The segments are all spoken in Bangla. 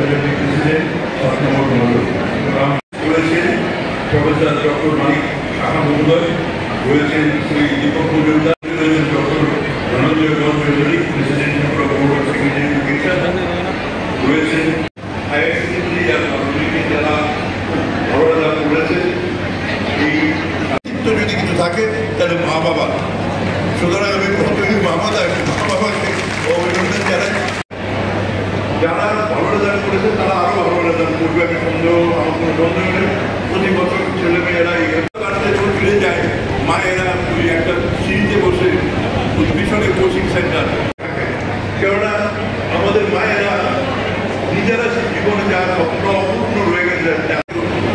কলেজের প্রেসিডেন্ট অষ্টমর মণ্ডল রয়েছেন প্রফেসর ডক্টর মানিক সাহা মহোদয়, রয়েছেন শ্রী দীপক মজুমদার, রয়েছেন doctor Dhananjay Chowdhury, president of board of secondary education, রয়েছেন হায়ার সেকেন্ডারি আর কমিউনিটি যারা পড়াশোনা করেছেন। এই যদি কিছু থাকে তাহলে মা বাবা, সুতরাং আমি প্রথমে মা বাবাকে অভিনন্দন জানাই। যারা ভালো রেজাল্ট করেছে তারা আরও ভালো রেজাল্ট করবে, আমি আমার কোনো সন্দেহ নেই। প্রতি বছর ছেলেমেয়েরা কাজে ফিরে যায়, মায়েরা ওই একটা সিঁড়িতে বসে মিশনে কোচিং সেন্টার, কেননা আমাদের মায়েরা নিজেরা জীবনে যা স্বপ্ন অপূর্ণ রয়ে গেছে,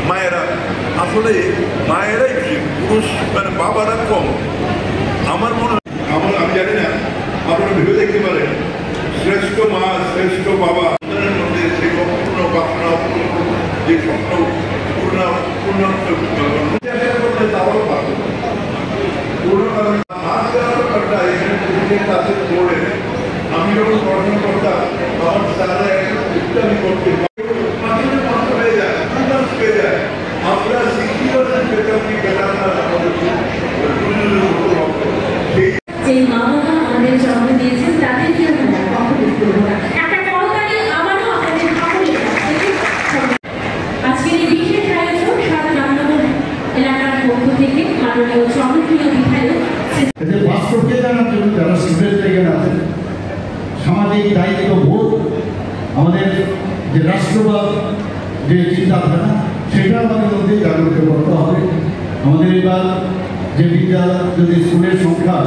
মায়েরা আসলে মায়েরাই পুরুষ মানে বাবারা কম। আমার মনে হয় আমি জানি না, আপনারা ভেবে দেখতে পারেন শ্রেষ্ঠ মা শ্রেষ্ঠ বাবা সন্তানের মধ্যে সেই অপূর্ণ বাসনা যে স্বপ্ন পূর্ণ করলে তারাও পাবে। আমি যখন পড়াশোনা করতাম আমার স্যাররা ইত্যাদি করতে হয়ে যায়, আমরা 60% পেতাম কি পেতাম না। যে মা বাবা আমাদের জন্ম দিয়েছেন তাদেরকে আমরা কখনো করবো না। একটা করতালি আমারও আপনাদের সকলে আজকের এই বিশেষ আয়োজন সারা রামনগর এলাকার পক্ষ থেকে মাননীয় জনপ্রিয় বিধায়ক বাস্তবকে জানার জন্য যারা স্টুডেন্ট এখানে আছেন, সামাজিক দায়িত্ব বোধ, আমাদের যে রাষ্ট্রবাদ যে চিন্তাধারা সেটা আমাদের মধ্যে জাগ্রত করতে হবে। আমাদের এবার যে যদি স্কুলের সংখ্যা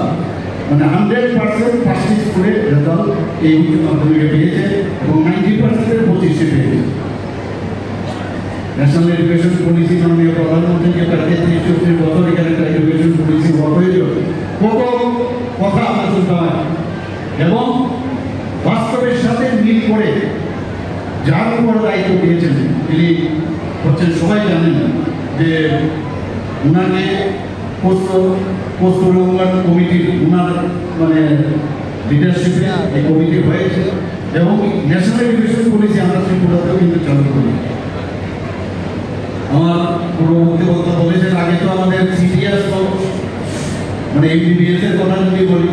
মানে 100% পাঁচটি স্কুলের রেজাল্ট এই উচ্চ মাধ্যমিকে পেয়েছে এবং 90%-এর 25-এ পেয়েছে। ন্যাশনাল এডুকেশন পলিসি মাননীয় প্রধানমন্ত্রী যে 33-34 বছর এখানে একটা এডুকেশন পলিসি হওয়া হয়েছিল, কত কথা আমরা শুনতে হয় এবং বাস্তবের সাথে মিল করে যার উপর দায়িত্ব দিয়েছেন তিনি হচ্ছেন, সবাই জানেন যে ওনাকে পোস্ট উন্নয়ন কমিটির ওনার মানে লিডারশিপে এই কমিটি হয়েছে এবং ন্যাশনাল এডুকেশন পলিসি আমরা ত্রিপুরাতেও কিন্তু চালু করি। আমার পূর্ববর্তী বক্তা বলেছেন আগে তো আমাদের সিরিয়াস মানে এমবিবিএস এর কথা যদি বলি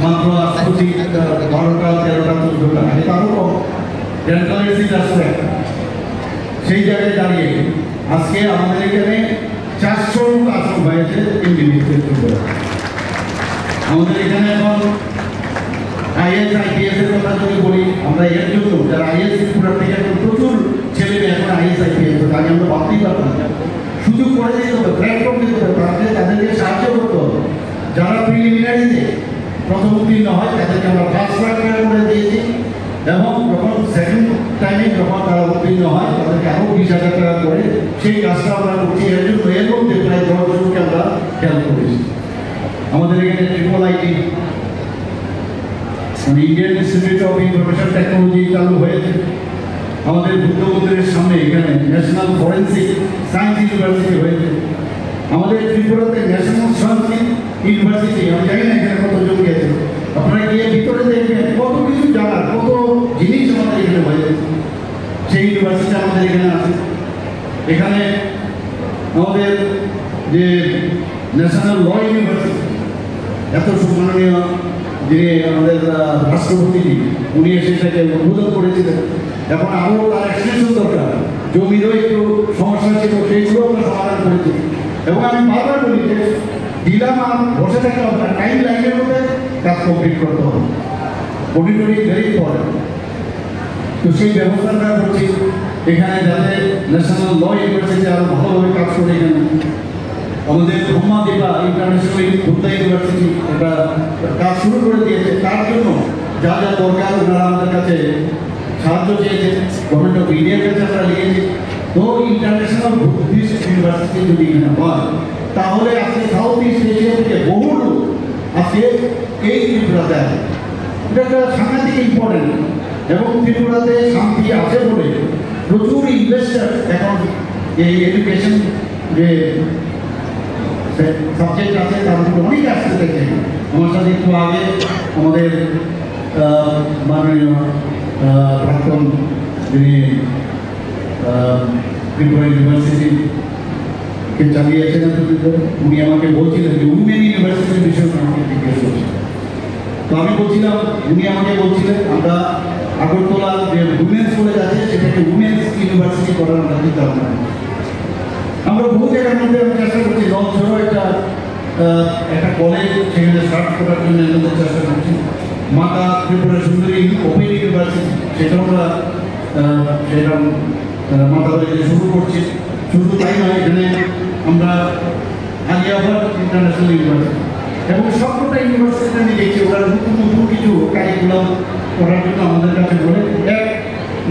মাত্র 12টা 13টা 14টা, আগে তো আরও কম, ডেন্টাল সিট আসছে। সেই জায়গায় দাঁড়িয়ে আজকে আমাদের এখানে 400 আসন হয়েছে এমবিবিএস এর জন্য। আমাদের এখানে এখন আইএস আইপিএস এর কথা যদি বলি, আমরা এর জন্য যারা আইএস ত্রিপুরা থেকে এখন প্রচুর ছেলে মেয়ে এখন আইএস আইপিএস আগে আমরা ভাবতেই পারতাম না। সুযোগ করে দিতে হবে, প্ল্যাটফর্ম দিতে হবে, তাদেরকে সাহায্য করতে হবে। যারা প্রিলিমিনারিতে প্রথম উত্তীর্ণ হয় তাদেরকে আমরা ফার্স্ট ট্র্যাক করে দিয়েছি এবং যখন সেকেন্ড টাইমে যখন তারা উত্তীর্ণ হয় তাদেরকে আরও 20,000 টাকা করে সেই কাজটা আমরা করছি। এর জন্য এর মধ্যে প্রায় 10 জনকে আমরা খেয়াল করেছি। আমাদের এখানে IIIT মানে Indian institute of information technology চালু হয়েছে। আমাদের বুদ্ধ মন্দিরের সামনে এখানে ন্যাশনাল ফরেন্সিক সায়েন্স ইউনিভার্সিটি হয়েছে। আমাদের ত্রিপুরাতে ন্যাশনাল সায়েন্স ইউনিভার্সিটি, আমি জানি না এখানে কতজন গেছে, আপনারা গিয়ে ভিতরে দেখবেন কত কিছু জানার কত জিনিস আমাদের এখানে হয়েছে। সেই ইউনিভার্সিটি আমাদের এখানে আছে। এখানে আমাদের যে ন্যাশনাল ল ইউনিভার্সিটি, এত সম্মাননীয় যিনি আমাদের রাষ্ট্রপতি উনি এসে সেটাকে উদ্বোধন করেছিলেন। এখন আরও তার এক্সটেনশন দরকার, জমিরও একটু সমস্যা ছিল, সেইগুলো আমরা সমাধান করেছি। এবং আমি বারবার বলি যে দিলাম আর বসে থাকতে হবে না, টাইম লাইনের মধ্যে কাজ কমপ্লিট করতে হবে। Monitoring very important. তো সেই ব্যবস্থাটা করছি এখানে যাতে ন্যাশনাল ল ইউনিভার্সিটি আরও ভালোভাবে কাজ করে। এখানে আমাদের ব্রহ্মাদেবা ইন্টারন্যাশনাল বুদ্ধা ইউনিভার্সিটি এটা কাজ শুরু করে দিয়েছে। তার জন্য যা যা দরকার ওনারা আমাদের কাছে সাহায্য চেয়েছে, গভর্নমেন্ট অফ ইন্ডিয়ার কাছে আমরা লিখেছি। তো ইন্টারন্যাশনাল বুদ্ধিস্ট ইউনিভার্সিটি যদি এখানে হয় তাহলে আজকে সাউথ ইস্ট এশিয়া থেকে বহু লোক আজকে এই ত্রিপুরাতে আছে। এটা একটা সাংঘাতিক ইম্পর্টেন্ট এবং ত্রিপুরাতে শান্তি আছে বলে প্রচুর ইনভেস্টার এখন এই এডুকেশন যে সাবজেক্ট আছে তার উপরে অনেক আসতে থাকে। আমার সাথে একটু আগে আমাদের মাননীয় প্রাক্তন যিনি ত্রিপুরা ইউনিভার্সিটিকে চালিয়েছেন এতদিন ধরে, উনি আমাকে বলছিলেন যে উইমেন ইউনিভার্সিটির বিষয়ে আমাকে জিজ্ঞেস করছেন। তো আমি বলছিলাম, উনি আমাকে বলছিলেন আমরা আগরতলা যে উইমেন্স কলেজ আছে সেটাকে উইমেন্স ইউনিভার্সিটি করার আমরা চিন্তা ভাবনা। আমরা বহু জায়গার মধ্যে আমি চেষ্টা করছি, লঞ্চেও একটা কলেজ সেখানে স্টার্ট করার জন্য আমাদের চেষ্টা করছি। মাতা ত্রিপুরা সুন্দরী ওপেন ইউনিভার্সিটি সেটাও আমরা মাতা বাড়িতে শুরু করছি। শুধু তাই নয়, এখানে আমরা আলিয়াবাদ ইন্টারন্যাশনাল ইউনিভার্সিটি এবং সবকটা ইউনিভার্সিটিতে আমি দেখছি ওরা নতুন নতুন কিছু কারিকুলাম করার জন্য আমাদের কাছে বলে এক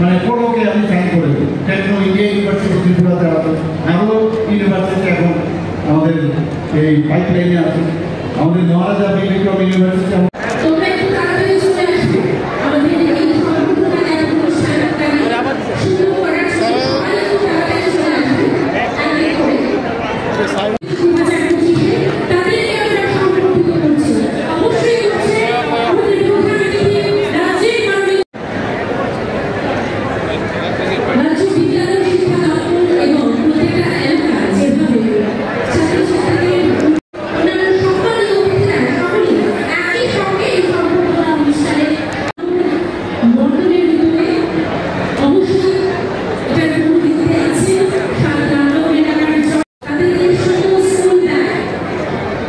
মানে পড়োকে আমি সাইন করে দিই। টেকনো ইন্ডিয়া ইউনিভার্সিটি ত্রিপুরাতে আছে, আরও ইউনিভার্সিটি এখন আমাদের এই পাইপলাইনে আছে। আমাদের মহারাজা বিক্রম ইউনিভার্সিটি তোমরা একটু তাড়াতাড়ি চলে আসবে। আমাদের এই সম্পূর্ণ এক অনুষ্ঠানটাকে শুরু করার জন্য সবাই একটু তাড়াতাড়ি চলে আসবে। তাদেরকে আমরা সংরক্ষিত করছি, অবশ্যই করছে আমাদের প্রধানমন্ত্রী রাজ্যের মাননীয় রাজ্য বিদ্যালয় শিক্ষা দপ্তর এবং প্রত্যেকটা এলাকা যেভাবে ছাত্রছাত্রীদের অন্যান্য সম্মানিত অতিথিরা সকলেই একই সঙ্গে এই সম্পর্কটা অনুষ্ঠানে মণ্ডলের ভিতরে অবশ্যই এটার কোনো দিতে আছে সাধারণ এলাকার তাদের সুন্দর স্কুল ব্যাগ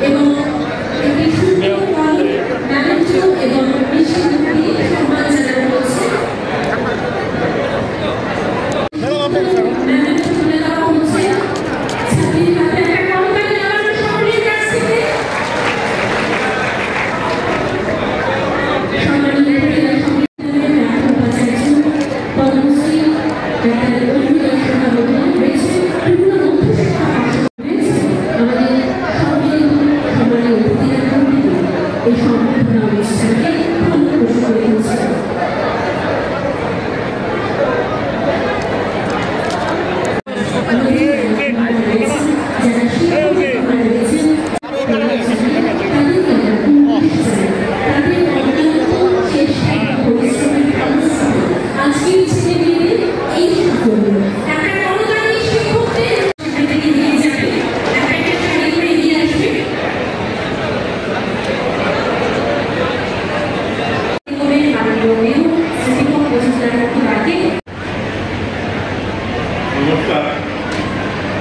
এবং একটি সুন্দর ফল ম্যানেজ এবং মিষ্টি দিয়ে সম্মান জানানো হচ্ছে। ম্যানেজ তুলে দেওয়া হচ্ছে ছাত্রীর হাতে একটা কলকাতা নেওয়ার সকলের কাছ থেকে। সম্মানিত জেলা সংবিধানের ব্যাপক উপাচার্য পদ্মশ্রী ডাক্তার অরুণা সভাপতি রয়েছে, বিভিন্ন মন্ত্রিসভা রয়েছে, আমাদের সম্মানীয় অতিথিরা এই সম্বর্ধনা অনুষ্ঠানকে ফলপ্রসূ করে তুলছে। আজকের ছেলে মেয়েদের এই সাফল্য একটা করোনারি শিক্ষকদের সেখানে নিয়ে যাবে, একটা শাড়ি করে নিয়ে আসবে। নমস্কার।